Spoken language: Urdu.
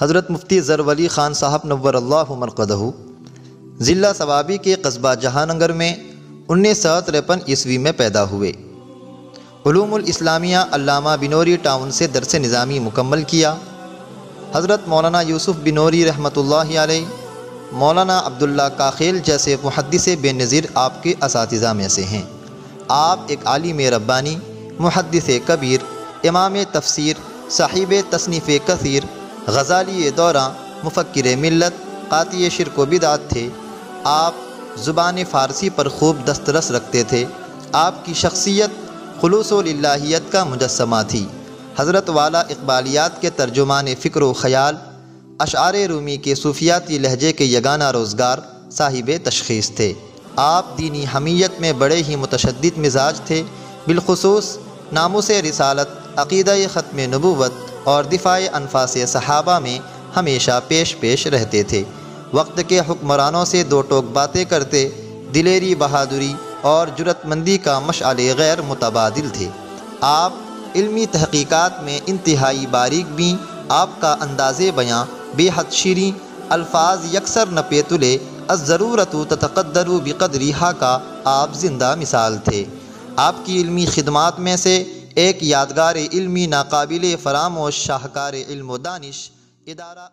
حضرت مفتی ظفر ولی خان صاحب نور اللہ مرقدہ ضلع ثوابی کے قصبہ جہانگیر میں 1953 میں پیدا ہوئے۔ علوم الاسلامیہ علامہ بنوری ٹاؤن سے درس نظامی مکمل کیا۔ حضرت مولانا یوسف بنوری رحمۃ اللہ علیہ، مولانا عبداللہ کاخیل جیسے محدث بے نظیر آپ کے اساتذہ میں سے ہیں۔ آپ ایک عالم ربانی، محدث کبیر، امام تفسیر، صاحب تصنیف کثیر، غزالی دورہ، مفکر ملت، قاطع شرک و بدعت تھے۔ آپ زبان فارسی پر خوب دسترس رکھتے تھے۔ آپ کی شخصیت خلوص و للہیت کا مجسمہ تھی۔ حضرت والا اقبالیات کے ترجمان فکر و خیال، اشعار رومی کے صوفیاتی لہجے کے یگانہ روزگار صاحب تشخیص تھے۔ آپ دینی حمیت میں بڑے ہی متشدد مزاج تھے، بالخصوص ناموس رسالت، عقیدہ ختم نبوت اور دفاع انفاس صحابہ میں ہمیشہ پیش رہتے تھے۔ وقت کے حکمرانوں سے دو ٹوک باتیں کرتے، دلیری، بہادری اور جرأت مندی کا مشعل غیر متبادل تھے۔ آپ علمی تحقیقات میں انتہائی باریک بین، آپ کا انداز بیاں بے حد شیریں، الفاظ یکسر نپے تلے، الضرورت تتقدر بقدرها کا آپ زندہ مثال تھے۔ آپ کی علمی خدمات میں سے ایک یادگار علمی ناقابل فراموش شاہکار علم و دانش ادارہ